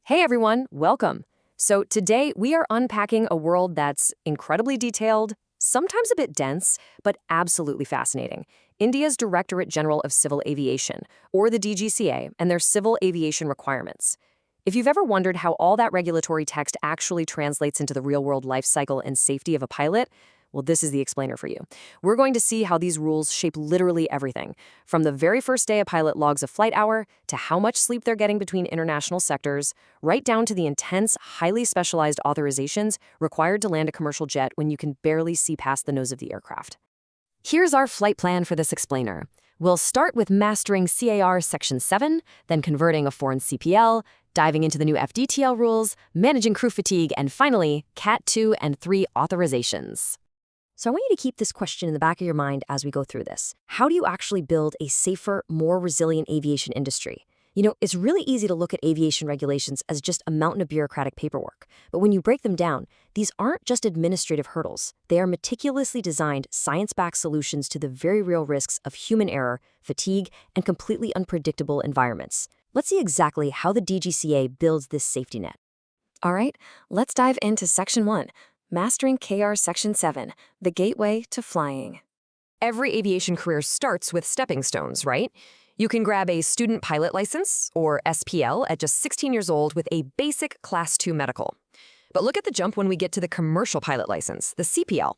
Hey everyone, welcome. So today we are unpacking a world that's incredibly detailed, sometimes a bit dense, but absolutely fascinating. India's Directorate General of Civil Aviation, or the DGCA, and their civil aviation requirements. If you've ever wondered how all that regulatory text actually translates into the real-world life cycle and safety of a pilot, well, this is the explainer for you. We're going to see how these rules shape literally everything, from the very first day a pilot logs a flight hour, to how much sleep they're getting between international sectors, right down to the intense, highly specialized authorizations required to land a commercial jet when you can barely see past the nose of the aircraft. Here's our flight plan for this explainer. We'll start with mastering CAR Section 7, then converting a foreign CPL, diving into the new FDTL rules, managing crew fatigue, and finally, Cat 2 and 3 authorizations. So I want you to keep this question in the back of your mind as we go through this. How do you actually build a safer, more resilient aviation industry? It's really easy to look at aviation regulations as just a mountain of bureaucratic paperwork. But when you break them down, these aren't just administrative hurdles. They are meticulously designed, science-backed solutions to the very real risks of human error, fatigue, and completely unpredictable environments. Let's see exactly how the DGCA builds this safety net. All right, let's dive into Section 1. Mastering KR Section 7, the gateway to flying. Every aviation career starts with stepping stones, right? You can grab a student pilot license, or SPL, at just 16 years old with a basic Class 2 medical. But look at the jump when we get to the commercial pilot license, the CPL.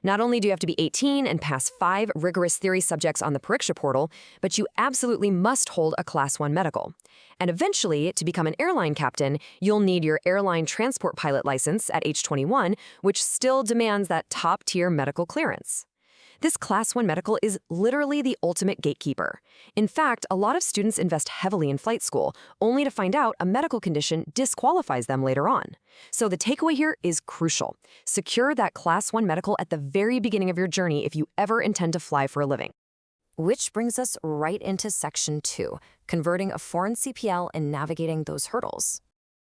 Not only do you have to be 18 and pass 5 rigorous theory subjects on the Pariksha portal, but you absolutely must hold a Class 1 medical. And eventually, to become an airline captain, you'll need your airline transport pilot license at age 21, which still demands that top-tier medical clearance. This Class 1 medical is literally the ultimate gatekeeper. In fact, a lot of students invest heavily in flight school, only to find out a medical condition disqualifies them later on. So the takeaway here is crucial. Secure that Class 1 medical at the very beginning of your journey if you ever intend to fly for a living. Which brings us right into Section 2, converting a foreign CPL and navigating those hurdles.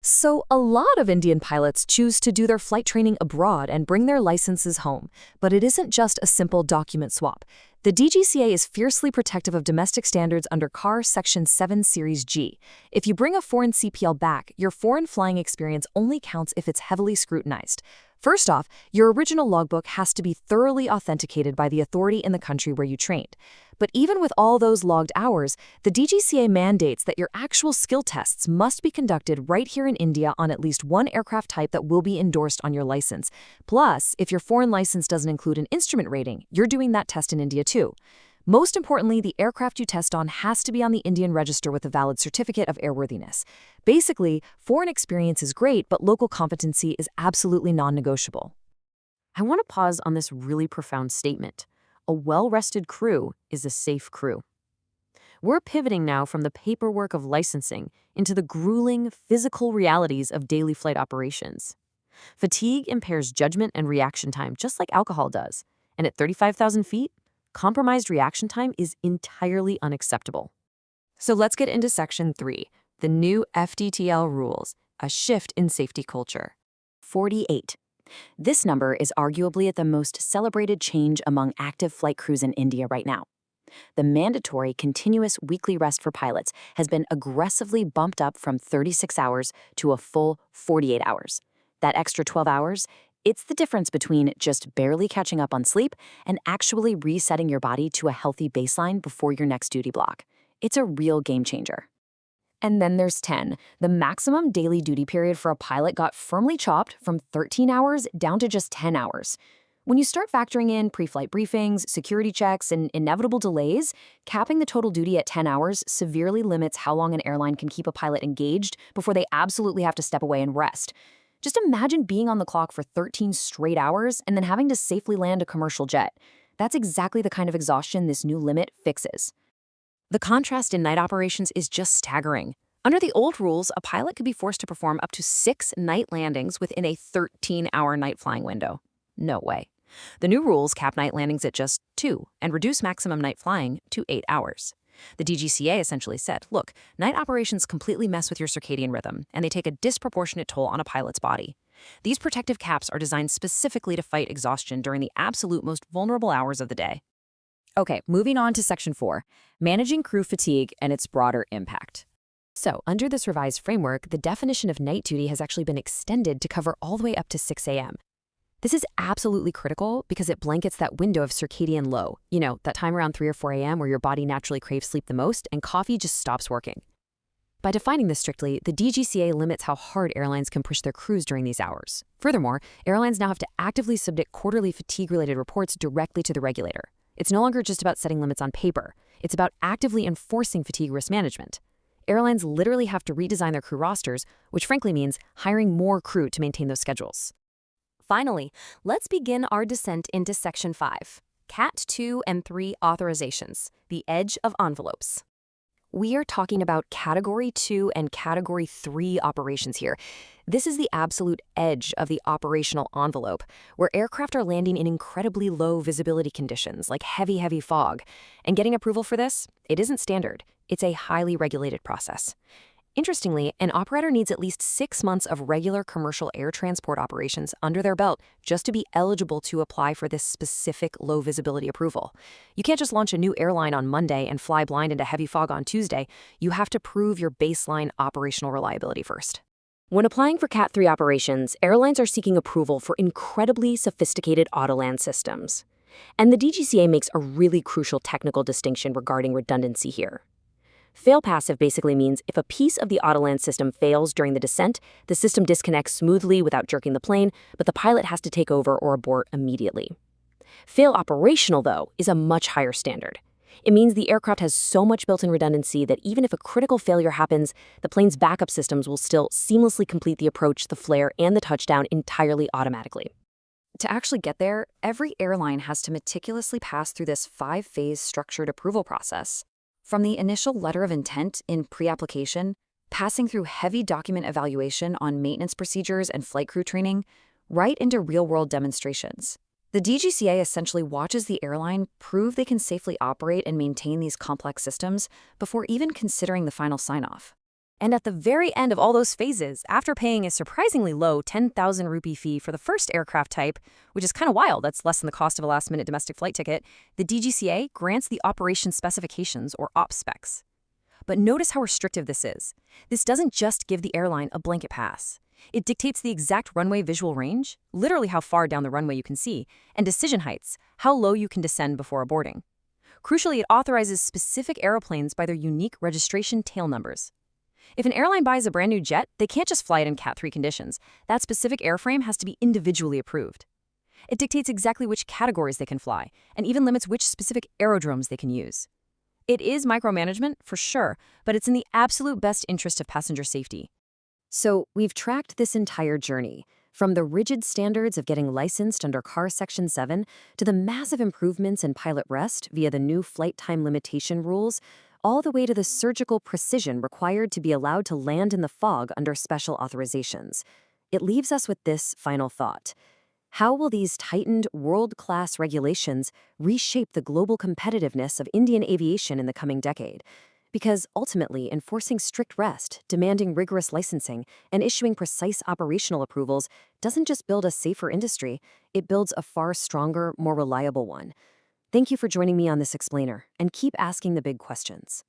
So a lot of Indian pilots choose to do their flight training abroad and bring their licenses home. But it isn't just a simple document swap. The DGCA is fiercely protective of domestic standards under CAR Section 7 Series G. If you bring a foreign CPL back, your foreign flying experience only counts if it's heavily scrutinized. First off, your original logbook has to be thoroughly authenticated by the authority in the country where you trained. But even with all those logged hours, the DGCA mandates that your actual skill tests must be conducted right here in India on at least one aircraft type that will be endorsed on your license. Plus, if your foreign license doesn't include an instrument rating, you're doing that test in India too. Most importantly, the aircraft you test on has to be on the Indian register with a valid certificate of airworthiness. Basically, foreign experience is great, but local competency is absolutely non-negotiable. I want to pause on this really profound statement. A well-rested crew is a safe crew. We're pivoting now from the paperwork of licensing into the grueling physical realities of daily flight operations. Fatigue impairs judgment and reaction time just like alcohol does, and at 35,000 feet, compromised reaction time is entirely unacceptable. So let's get into Section 3, the new FDTL rules, a shift in safety culture. 48. This number is arguably at the most celebrated change among active flight crews in India right now. The mandatory continuous weekly rest for pilots has been aggressively bumped up from 36 hours to a full 48 hours. That extra 12 hours, it's the difference between just barely catching up on sleep and actually resetting your body to a healthy baseline before your next duty block. It's a real game changer. And then there's 10. The maximum daily duty period for a pilot got firmly chopped from 13 hours down to just 10 hours. When you start factoring in pre-flight briefings, security checks, and inevitable delays, capping the total duty at 10 hours severely limits how long an airline can keep a pilot engaged before they absolutely have to step away and rest. Just imagine being on the clock for 13 straight hours and then having to safely land a commercial jet. That's exactly the kind of exhaustion this new limit fixes. The contrast in night operations is just staggering. Under the old rules, a pilot could be forced to perform up to 6 night landings within a 13-hour night flying window. No way. The new rules cap night landings at just 2 and reduce maximum night flying to 8 hours. The DGCA essentially said, look, night operations completely mess with your circadian rhythm, and they take a disproportionate toll on a pilot's body. These protective caps are designed specifically to fight exhaustion during the absolute most vulnerable hours of the day. Okay, moving on to Section 4, managing crew fatigue and its broader impact. So, under this revised framework, the definition of night duty has actually been extended to cover all the way up to 6 a.m. This is absolutely critical because it blankets that window of circadian low, that time around 3 or 4 a.m. where your body naturally craves sleep the most and coffee just stops working. By defining this strictly, the DGCA limits how hard airlines can push their crews during these hours. Furthermore, airlines now have to actively submit quarterly fatigue-related reports directly to the regulator. It's no longer just about setting limits on paper. It's about actively enforcing fatigue risk management. Airlines literally have to redesign their crew rosters, which frankly means hiring more crew to maintain those schedules. Finally, let's begin our descent into Section 5, Cat 2 and 3 authorizations, the edge of envelopes. We are talking about Category 2 and Category 3 operations here. This is the absolute edge of the operational envelope, where aircraft are landing in incredibly low visibility conditions, like heavy fog. And getting approval for this, it isn't standard. It's a highly regulated process. Interestingly, an operator needs at least 6 months of regular commercial air transport operations under their belt just to be eligible to apply for this specific low visibility approval. You can't just launch a new airline on Monday and fly blind into heavy fog on Tuesday. You have to prove your baseline operational reliability first. When applying for Cat 3 operations, airlines are seeking approval for incredibly sophisticated Autoland systems. And the DGCA makes a really crucial technical distinction regarding redundancy here. Fail-passive basically means if a piece of the Autoland system fails during the descent, the system disconnects smoothly without jerking the plane, but the pilot has to take over or abort immediately. Fail-operational, though, is a much higher standard. It means the aircraft has so much built-in redundancy that even if a critical failure happens, the plane's backup systems will still seamlessly complete the approach, the flare, and the touchdown entirely automatically. To actually get there, every airline has to meticulously pass through this 5-phase structured approval process. From the initial letter of intent in pre-application, passing through heavy document evaluation on maintenance procedures and flight crew training, right into real-world demonstrations. The DGCA essentially watches the airline prove they can safely operate and maintain these complex systems before even considering the final sign-off. And at the very end of all those phases, after paying a surprisingly low 10,000 rupee fee for the first aircraft type, which is kind of wild, that's less than the cost of a last-minute domestic flight ticket, the DGCA grants the operation specifications or op specs. But notice how restrictive this is. This doesn't just give the airline a blanket pass. It dictates the exact runway visual range, literally how far down the runway you can see, and decision heights, how low you can descend before aborting. Crucially, it authorizes specific aeroplanes by their unique registration tail numbers. If an airline buys a brand new jet, they can't just fly it in Cat 3 conditions. That specific airframe has to be individually approved. It dictates exactly which categories they can fly, and even limits which specific aerodromes they can use. It is micromanagement, for sure, but it's in the absolute best interest of passenger safety. So, we've tracked this entire journey, from the rigid standards of getting licensed under CAR Section 7 to the massive improvements in pilot rest via the new flight time limitation rules, all the way to the surgical precision required to be allowed to land in the fog under special authorizations. It leaves us with this final thought. How will these tightened, world-class regulations reshape the global competitiveness of Indian aviation in the coming decade? Because ultimately, enforcing strict rest, demanding rigorous licensing, and issuing precise operational approvals doesn't just build a safer industry, it builds a far stronger, more reliable one. Thank you for joining me on this explainer, and keep asking the big questions.